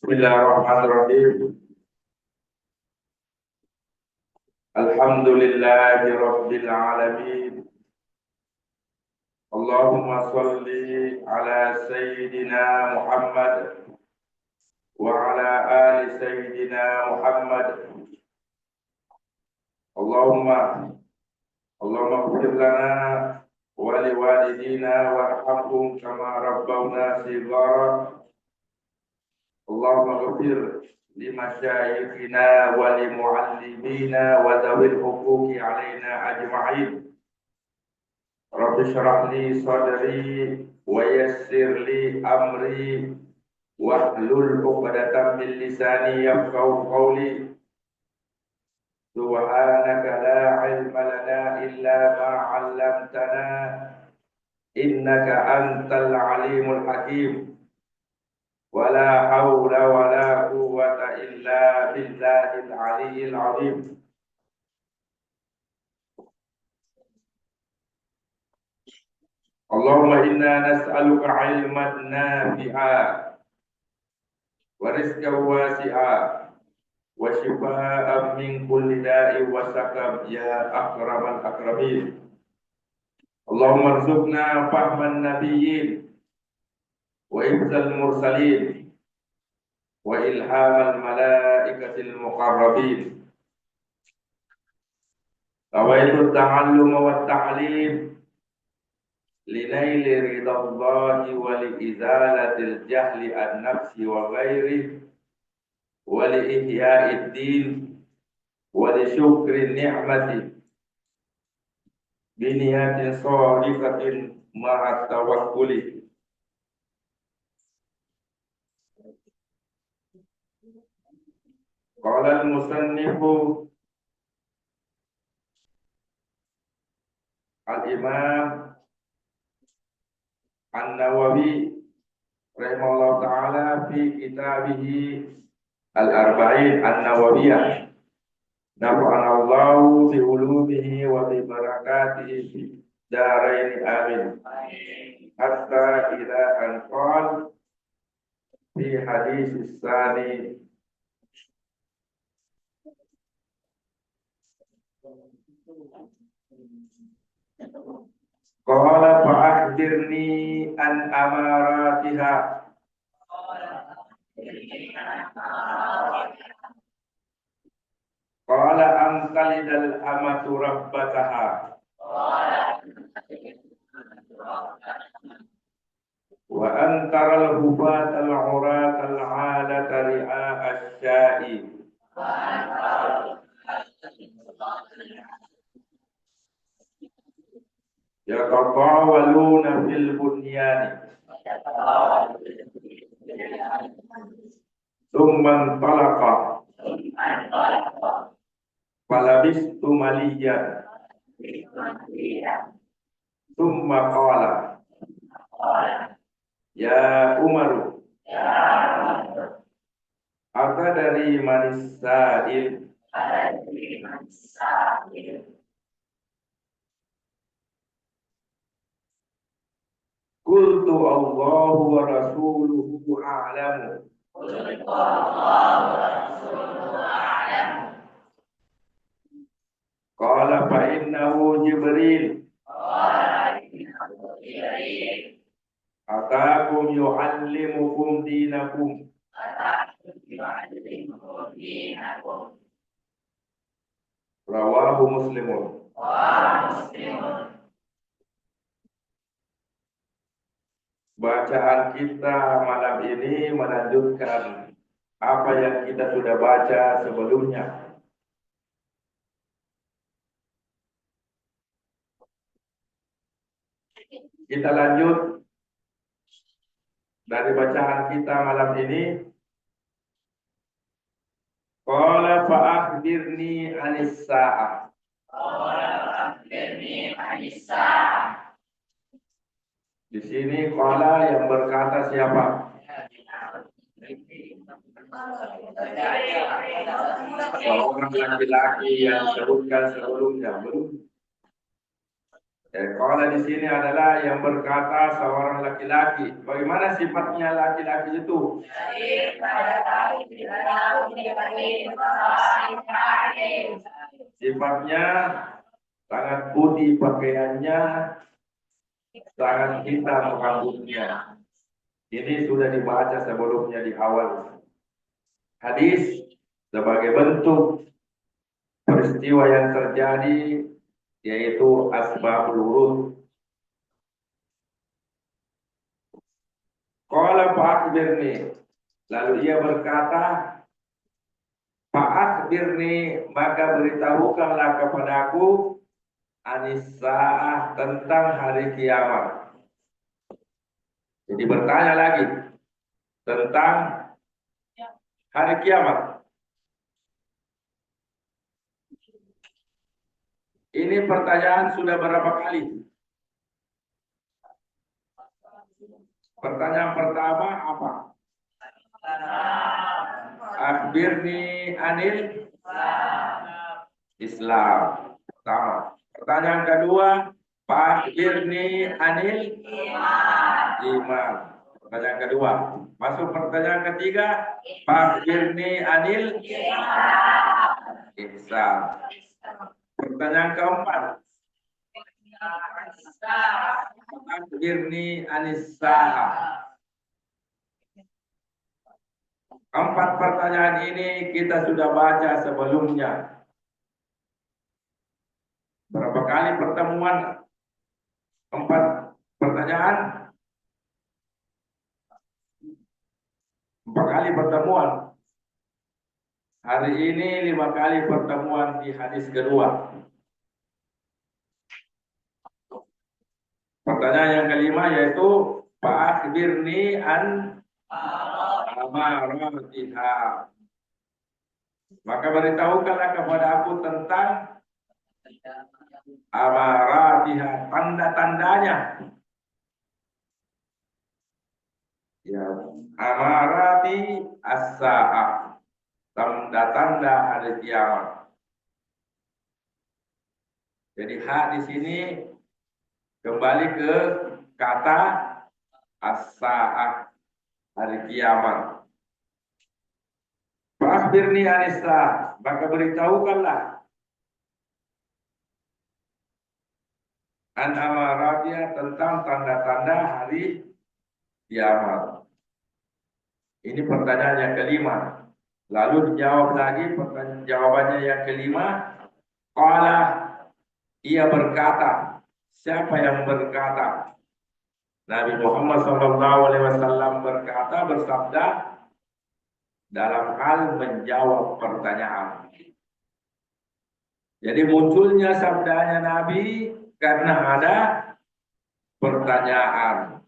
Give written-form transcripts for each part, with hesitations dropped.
Bismillahirrahmanirrahim. Alhamdulillahi rabbil alamin. Allahumma shalli ala sayyidina Muhammad wa ala ali sayyidina Muhammad. Allahumma ighfir lana wa liwalidina warhamhum kama rabbawna shighara. Allahumma ighfir limasyayikhina wa limuallimina wa dhawil huquqi alaina ajma'in. Rabbi shrah li sadri wa yassir li amri wahlul 'uqdatam min lisani yafqahu qawli. Subhanaka la ilma lana illa ma 'allamtana innaka antal alimul hakim. Wala haula wala quwwata illa billahil aliyyil azim. Allahumma inna nas'aluka ilman nafi'a wa rizqan wasi'a wa shifaa'an min kulli da'i wa saqam ya akramal akramin. Allahumma rzuqna fahman nabiyyin wa ibzal mursalin wa ilhamal malaikatil muqarrabin. Tawaitu ta'allum wa ta'lim linaili ridallahi wa liizalatil jahli an nafsi wa ghairi wa li ihya'id din wa li syukri ni'mati biniyatin shadiqatin ma'at tawakkuli. Qala al-musannifu al-imam An-Nawawi rahimahullah ta'ala fi kitabihi Al-Arba'in An-Nawawiyah Nafa'ana Allahu bi ulumihi wa bi barakatihi fi darain amin. Hatta ila an qala fi hadis tsani qala fa akhbirni an amaratiha. Qala an talidal amatu rabbataha wa antaral hubatal uratal alata ri'a asya'i yatatawaluna fil bunyani thumman talaqa falabistu maliyan thumma qala ya Umaru atadari manis sa'il qultu Allahu wa rasuluhu a'lamu qala fa innahu Jibril atakum yu'allimukum dinakum rawahu Muslimun. Bacaan kita malam ini melanjutkan apa yang kita sudah baca sebelumnya. Kita lanjut dari bacaan kita malam ini. Qala fa akhbirni anis sa'ah. Di sini qala yang berkata siapa? Seorang laki-laki yang disebutkan sebelumnya belum. Qala di sini adalah yang berkata seorang laki-laki. Bagaimana sifatnya laki-laki itu? Sifatnya sangat putih pakaiannya, sangat hitam rambutnya. Ini sudah dibaca sebelumnya di awal hadis sebagai bentuk peristiwa yang terjadi, yaitu asbabul wurud. Qala fa'akhbirni, lalu ia berkata, fa'akhbirni, maka beritahukanlah kepadaku anis-sa'ah, tentang hari kiamat. Jadi bertanya lagi tentang hari kiamat. Ini pertanyaan sudah berapa kali? Pertanyaan pertama apa? Akhbirni anil Islam. Pertama. Pertanyaan kedua, akhbirni anil iman. Pertanyaan kedua. Masuk pertanyaan ketiga, akhbirni anil ihsan. Pertanyaan keempat, akhbirni anis sa'ah. Empat pertanyaan ini kita sudah baca sebelumnya. Berapa kali pertemuan? Empat pertanyaan? 4 kali pertemuan. Hari ini 5 kali pertemuan di hadis kedua. Pertanyaan yang kelima yaitu fa'akhbirni an amaratiha. Maka beritahukanlah kepada aku tentang amaratiha, tanda-tandanya. Ya, amarati as-sa'ah, tanda-tanda hari kiamat. Jadi hak di sini kembali ke kata as-sa'ah, hari kiamat. Fakhbirni anisa, maka beritahukanlah an amaratiha, tentang tanda-tanda hari kiamat. Ini pertanyaan yang kelima. Lalu dijawab lagi jawabannya yang kelima. Qala, ia berkata. Siapa yang berkata? Nabi Muhammad SAW berkata, bersabda dalam hal menjawab pertanyaan. Jadi munculnya sabdanya Nabi karena ada pertanyaan.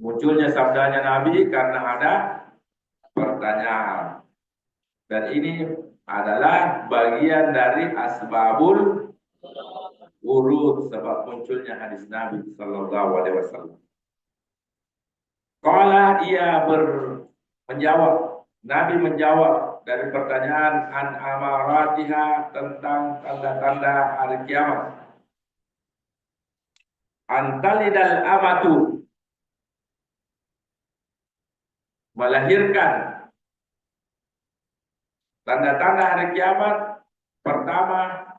Munculnya sabdanya Nabi karena ada pertanyaan. Dan ini adalah bagian dari asbabul wurud, sebab munculnya hadis Nabi Sallallahu Alaihi Wasallam. Qala, ia menjawab, Nabi menjawab dari pertanyaan an amaratiha, tentang tanda-tanda hari kiamat. Antalidal amatu, melahirkan. Tanda-tanda hari kiamat pertama,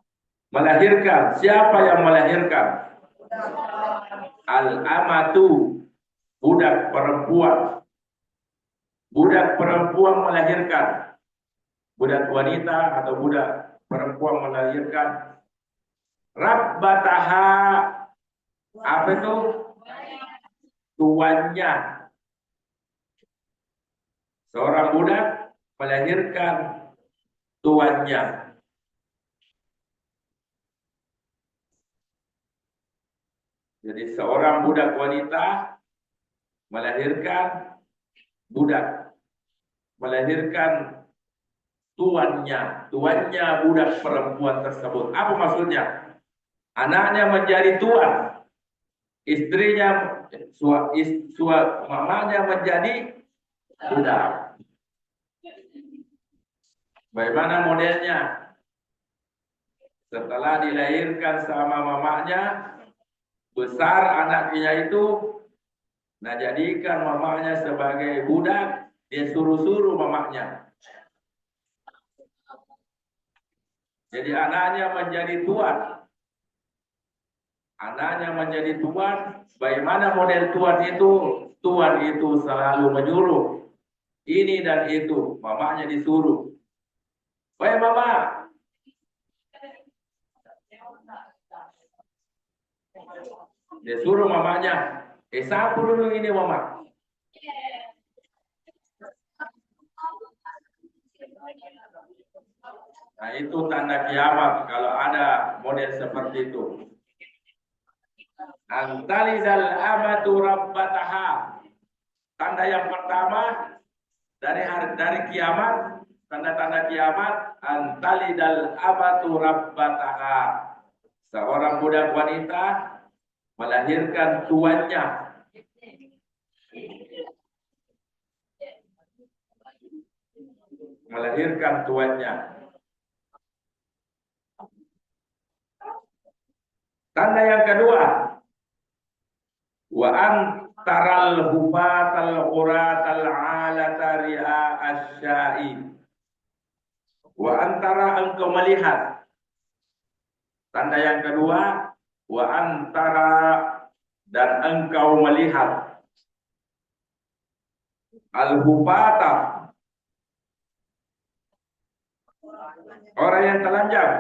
melahirkan. Siapa yang melahirkan? Al-amatu, budak perempuan. Budak perempuan melahirkan. Budak wanita atau budak perempuan melahirkan. Rabbataha, apa itu? Tuannya. Seorang budak melahirkan tuannya. Jadi seorang budak wanita melahirkan budak, melahirkan tuannya, tuannya budak perempuan tersebut. Apa maksudnya? Anaknya menjadi tuan, istrinya, mamanya menjadi budak. Bagaimana modelnya? Setelah dilahirkan sama mamanya, besar anaknya itu, nah jadikan mamanya sebagai budak, dia suruh-suruh mamanya. Jadi anaknya menjadi tuan. Anaknya menjadi tuan. Bagaimana model tuan itu? Tuan itu selalu menyuruh ini dan itu. Mamanya disuruh. Baik mama. Dia suruh mamanya. Sapu dulu ini mama. Nah itu tanda kiamat kalau ada model seperti itu. Antalizal amatu rabbataha. Tanda yang pertama dari kiamat, tanda-tanda kiamat, antalidal amatu rabbataha. Seorang budak wanita melahirkan tuannya. Melahirkan tuannya. Tanda yang kedua, wa antaral hufatal uratal alata ri'a asyai. Wa antara, engkau melihat. Tanda yang kedua, wa antara, dan engkau melihat. Al-hufata, orang yang telanjang.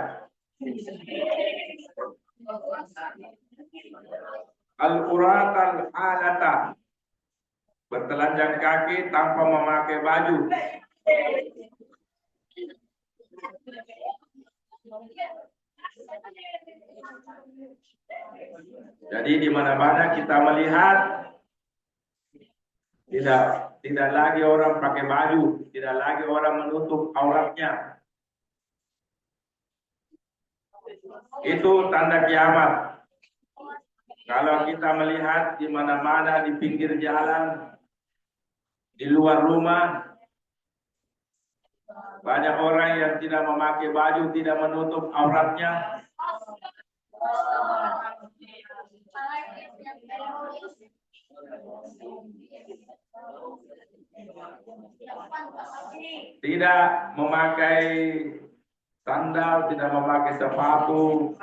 Al-uratal alata, bertelanjang kaki tanpa memakai baju. Jadi di mana-mana kita melihat tidak lagi orang pakai baju, tidak lagi orang menutup auratnya. Itu tanda kiamat. Kalau kita melihat di mana-mana, di pinggir jalan, di luar rumah, Banyak orang yang tidak memakai baju, tidak menutup auratnya. Tidak memakai sandal, tidak memakai sepatu.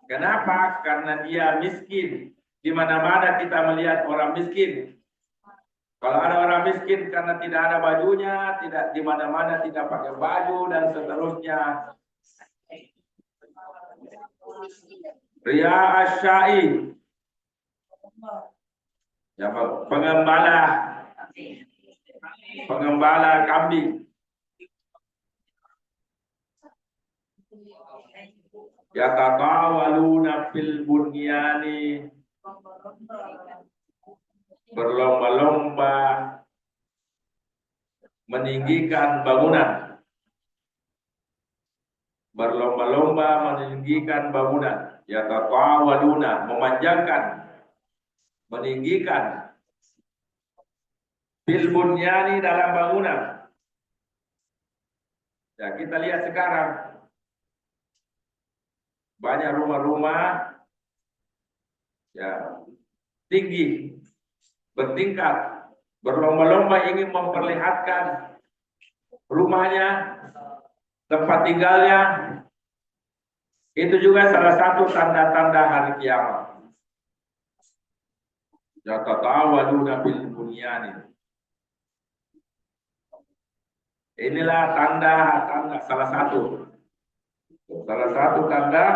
Kenapa? Karena dia miskin. Di mana-mana kita melihat orang miskin. Kalau ada orang miskin karena tidak ada bajunya, tidak di mana-mana tidak pakai baju dan seterusnya. Ria Asyai, ya, pengembala kambing. Yatatawaluna fil bunyani, berlomba-lomba meninggikan bangunan. Berlomba-lomba meninggikan bangunan. Yatatawaluna, memanjangkan, meninggikan. Fil bunyani, dalam bangunan. Ya, kita lihat sekarang banyak rumah-rumah ya tinggi, bertingkat, berlomba-lomba ingin memperlihatkan rumahnya, tempat tinggalnya. Itu juga salah satu tanda-tanda hari kiamat. Yatatawaluna bil bunyan. Inilah tanda salah satu tanda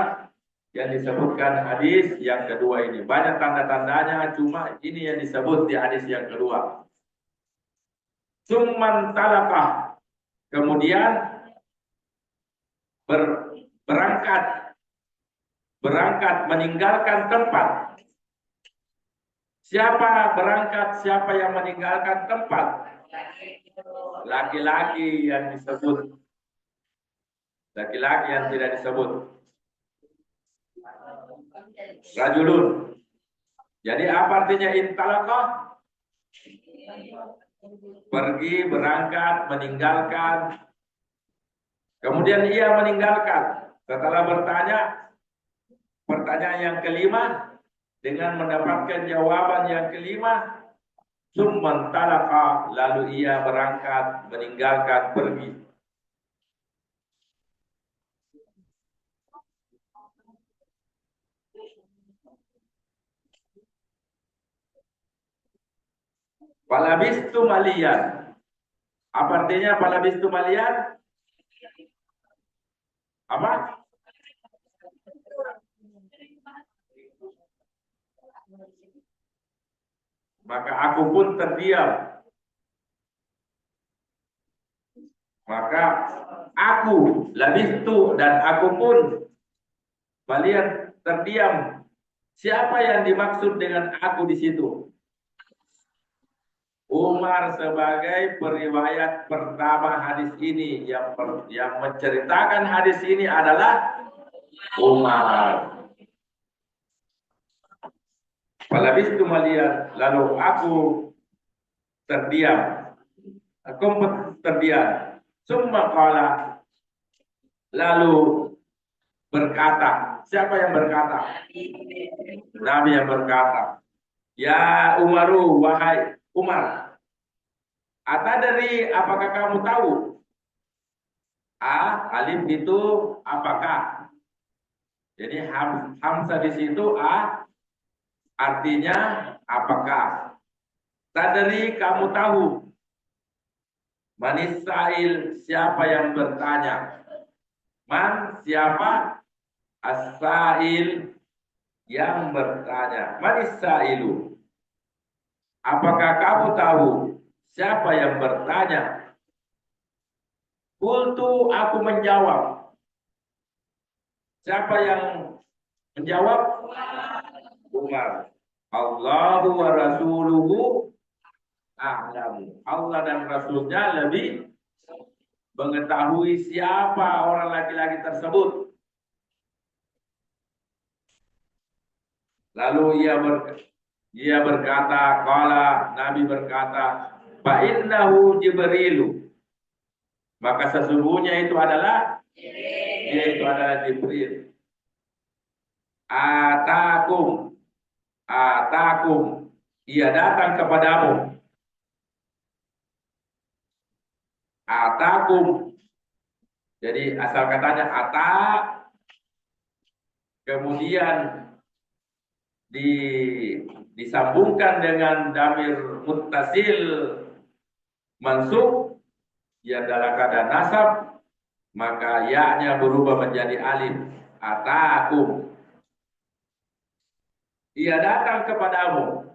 yang disebutkan hadis yang kedua ini. Banyak tanda-tandanya, cuma ini yang disebut di hadis yang kedua. Summan talaqah, kemudian berangkat meninggalkan tempat. Siapa berangkat, siapa yang meninggalkan tempat? Laki-laki yang disebut, laki-laki yang tidak disebut. Rajulun. Jadi apa artinya intalaqah? Pergi, berangkat, meninggalkan. Kemudian ia meninggalkan. Setelah bertanya, pertanyaan yang kelima, dengan mendapatkan jawaban yang kelima, summan talaqa, lalu ia berangkat, meninggalkan, pergi. Falabistu malian. Apa artinya falabistu malian? Apa? Maka aku pun terdiam. Maka aku, labistu, dan aku pun malian, terdiam. Siapa yang dimaksud dengan aku di situ? Umar sebagai periwayat pertama hadis ini, yang menceritakan hadis ini adalah Umar. Falabistu malian, lalu aku terdiam. Aku terdiam. Summa qala, lalu berkata. Siapa yang berkata? Nabi yang berkata. Ya Umaru, wahai Umar. Atadari, apakah kamu tahu? Alif itu apakah? Jadi hamzah di situ artinya apakah? Tadari, kamu tahu? Manisail, siapa yang bertanya? Man, siapa? As-sa'il, yang bertanya. Manisailu, apakah kamu tahu siapa yang bertanya? Kultu, aku menjawab. Siapa yang menjawab? Umar. Allahu wa rasuluhu a'lamu. Allah dan Rasulnya lebih mengetahui siapa orang laki-laki tersebut. Lalu ia berkata, qala, Nabi berkata, fa innahu Jibrilu. Maka sesungguhnya itu adalah Jibril. Atakum, atakum. Ia datang kepadamu. Atakum. Jadi asal katanya ata, kemudian disambungkan dengan damir muttasil mansub yang dalam keadaan nasab, maka ya-nya berubah menjadi alif. Atakum. Ia datang kepadamu.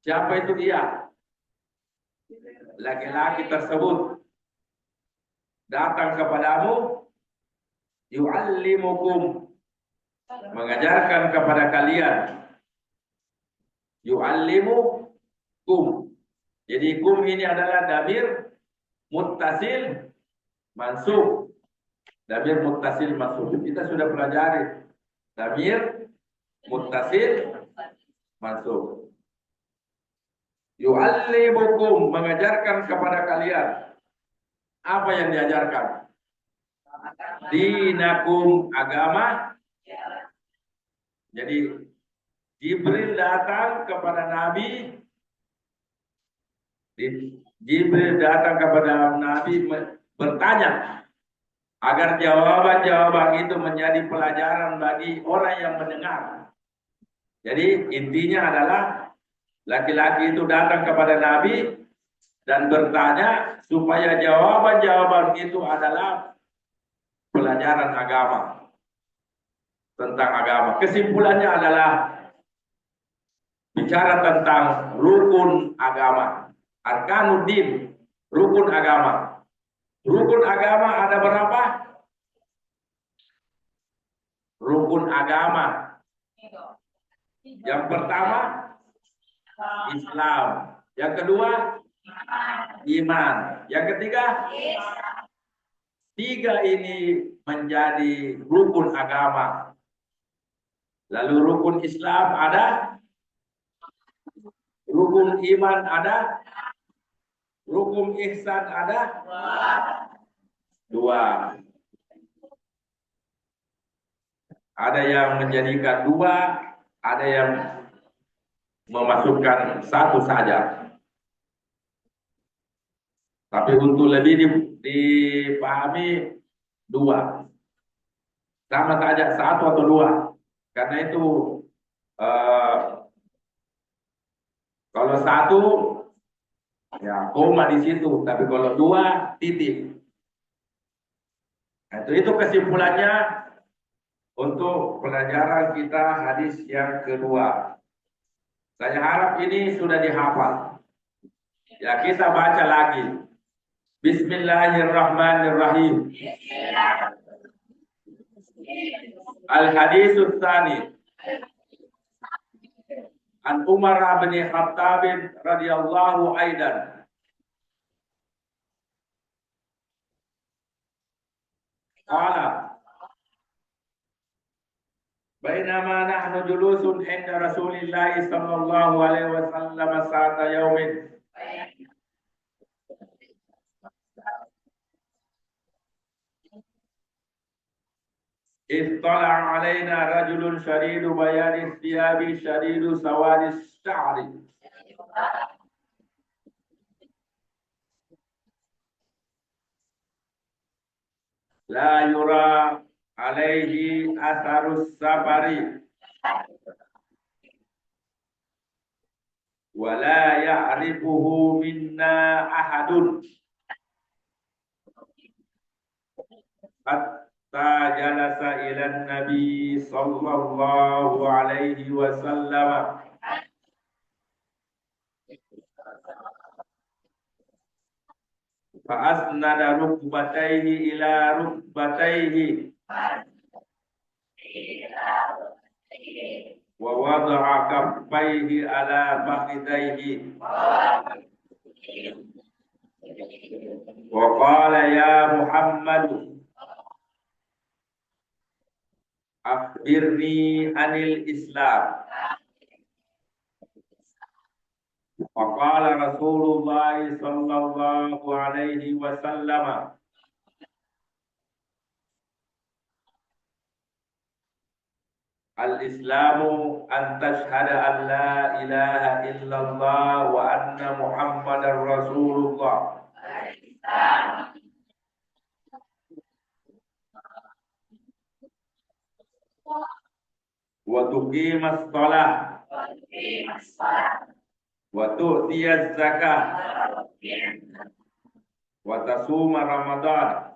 Siapa itu ia? Laki-laki tersebut datang kepadamu, yu'allimukum, mengajarkan kepada kalian. Yu'allimukum. Jadi kum ini adalah damir muttasil mansub. Damir muttasil mansub. Kita sudah pelajari damir muttasil mansub. Yu'allimukum, mengajarkan kepada kalian. Apa yang diajarkan? Dinakum, agama. Jadi Jibril datang kepada Nabi. Jibril datang kepada Nabi bertanya agar jawaban-jawaban itu menjadi pelajaran bagi orang yang mendengar. Jadi intinya adalah laki-laki itu datang kepada Nabi dan bertanya supaya jawaban-jawaban itu adalah pelajaran agama, tentang agama. Kesimpulannya adalah bicara tentang rukun agama, arkanuddin, rukun agama. Rukun agama ada berapa? Rukun agama. Yang pertama Islam, yang kedua iman, yang ketiga tiga ini menjadi rukun agama. Lalu rukun Islam ada, rukun iman ada, rukun ihsan ada, dua. Ada yang menjadikan dua, ada yang memasukkan satu saja. Tapi untuk lebih dipahami dua. Sama saja satu atau dua. Karena itu kalau satu ya koma di situ, tapi kalau dua titik. Nah, itu kesimpulannya untuk pelajaran kita hadis yang kedua. Saya harap ini sudah dihafal. Ya, kita baca lagi. Bismillahirrahmanirrahim. Al-haditsus tsani. An Umar bin Khattab radhiyallahu aidan. Qala bainama nahnu julusun inda Rasulillah sallallahu alaihi wasallam sa'ata yaumin. Ittala alaina rajulun shadidu bayadi thiyabi shadidu sawadi sya'ri. La yura alaihi atharus safari wa la ya'rifuhu minna ahadun hatta jalasa ila nabi sallallahu alaihi wasallam fa asnada rukbatayhi ila rukbatayhi wa wada'a kaffayhi ala fakhidayhi wa qala ya Muhammad Akhbirni anil Islam. Faqala Rasulullah sallallahu alaihi wasallam, Al-Islamu an tashhada an la ilaha illallah wa anna Muhammadar Rasulullah wa tuqimas shalah wa tu'tiyaz zakah wa tasuma Ramadan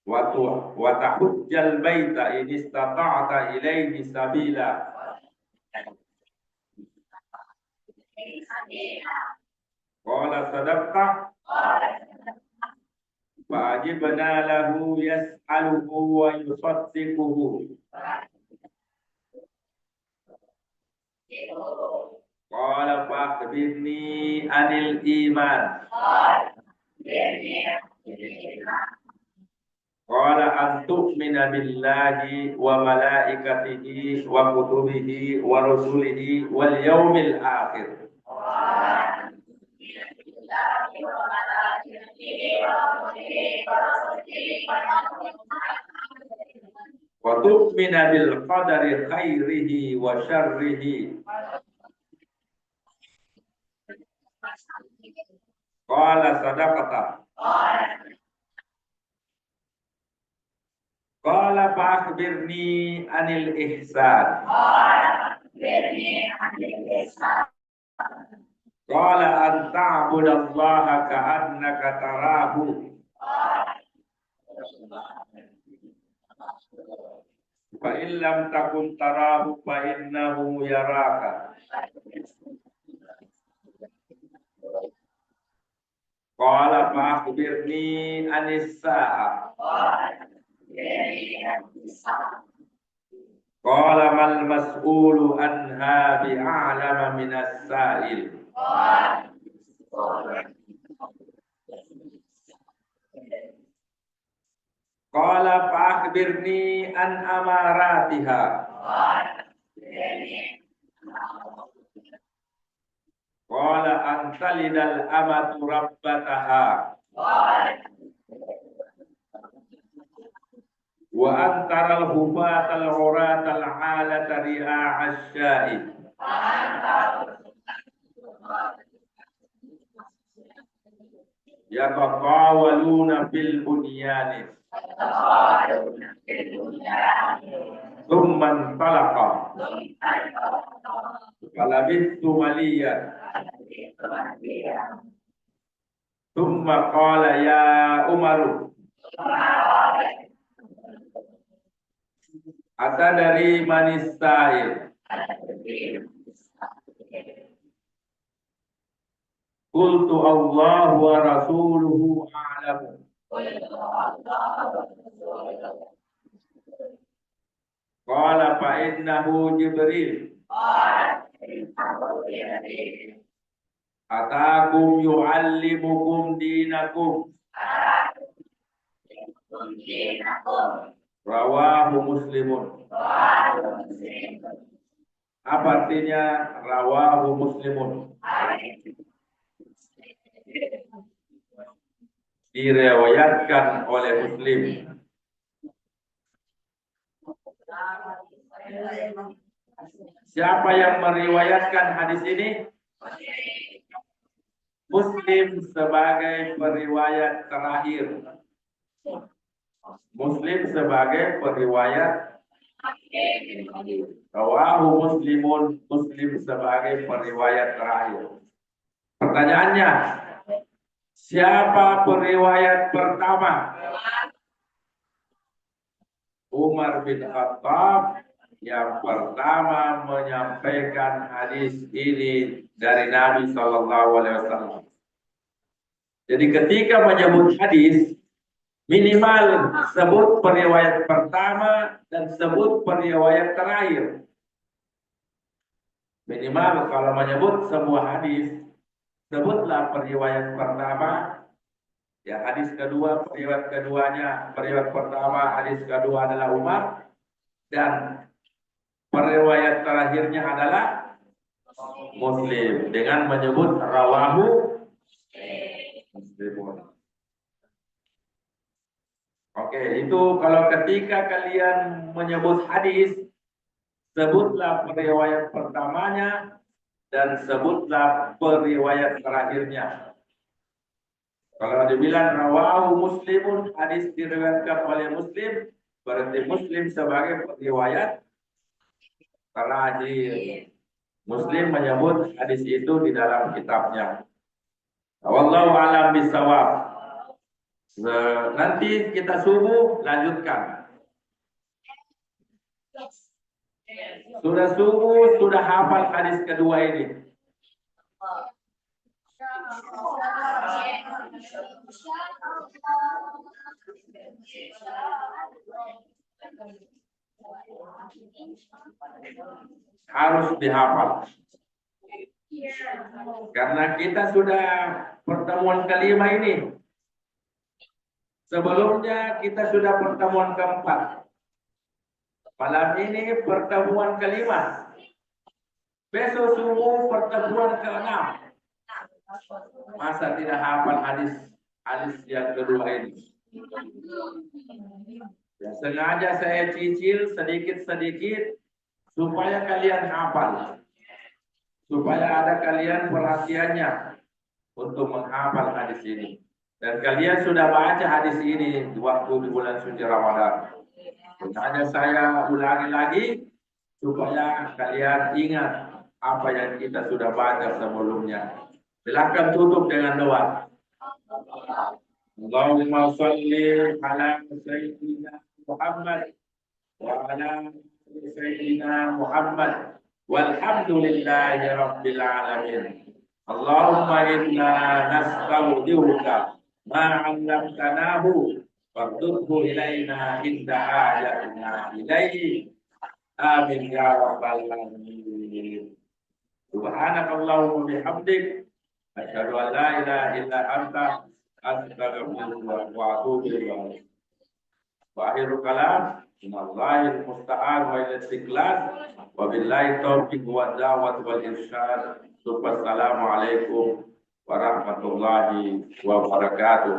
wa tahujjal baita in istata'ta ilaihi sabila. Qala sadaqta fa'ajibna lahu yas'aluhu wa yusaddiquhu. Qala fa'akhbirni anil iman. Qala an tu'mina billahi wa malaikatihi wa kutubihi wa rusulihi wal yaumil akhir. Wa tu'mina bil qadari khairihi wa syarrihi. Qala sadaqata. Qala fa'akhbirni anil ihsan. Qala an ta'budallaha ka'annaka tarahu fa in lam takun tarahu fa innahu yaraka. Qala fa'akhbirni anis sa'ah. Qala mal mas'ulu anha bi'a'lama minas sa'il. Qala fa'akhbirni an amaratiha. Qala an talidal amatu rabbataha wa antaral hufatal uratal alata ri'a'ash sya'i. Yataqawaluna fil bunyani thumman talaqa falabittu maliyan thumma qala ya Umaru atadari manis sa'il. Qultu Allah wa rasuluhu a'lamu. Qala fa innahu Jibril atakum yu'allimukum dinakum. Rawahu Muslimun. Apa artinya rawahu Muslimun? Diriwayatkan oleh Muslim. Siapa yang meriwayatkan hadis ini? Muslim sebagai periwayat terakhir. Muslim sebagai periwayat. Rawahu Muslimun, Muslim sebagai periwayat terakhir. Pertanyaannya, siapa periwayat pertama? Umar bin Khattab yang pertama menyampaikan hadis ini dari Nabi Shallallahu Alaihi Wasallam. Jadi ketika menyebut hadis, minimal sebut periwayat pertama dan sebut periwayat terakhir. Minimal kalau menyebut sebuah hadis, sebutlah periwayat pertama, Ya, hadis kedua, periwayat keduanya, periwayat pertama, hadis kedua adalah Umar, dan periwayat terakhirnya adalah Muslim dengan menyebut rawahu Muslimun. Oke, itu kalau ketika kalian menyebut hadis, sebutlah periwayat pertamanya dan sebutlah periwayat terakhirnya. Kalau dibilang rawahu Muslimun, hadis diriwayatkan oleh Muslim, berarti Muslim sebagai periwayat terakhir. Muslim menyebut hadis itu di dalam kitabnya. Wallahu a'lam bishawab. Nanti kita subuh lanjutkan. Sudah subuh, sudah hafal hadis kedua ini. Harus dihafal. Karena kita sudah pertemuan kelima ini. Sebelumnya kita sudah pertemuan keempat. Malam ini pertemuan kelima. Besok subuh pertemuan keenam. Masa tidak hafal hadis yang kedua ini? Ya, sengaja saya cicil sedikit-sedikit supaya kalian hafal. Supaya ada kalian perhatiannya untuk menghafal hadis ini. Dan kalian sudah baca hadis ini di waktu di bulan suci Ramadan. Hanya saya ulangi lagi supaya kalian ingat apa yang kita sudah baca sebelumnya. Silakan tutup dengan doa. Allahumma shalli ala sayyidina Muhammad wa ala sayyidina Muhammad walhamdulillahi rabbil alamin. Allahumma inna nasta'udiruka ma 'allamtanahu farduhu ilaina inda hajatina ilaihi. Amin ya rabbal alamin. Subhanakallahumma bihamdik asyhadu an la ilaha illa anta astaghfiruka wa atubu ilaik. Wa akhiru kalam innallahi musta'an wa ila istiqlal wa billahi taufiq wa da'wat wal irsyad. Assalamualaikum warahmatullahi wabarakatuh.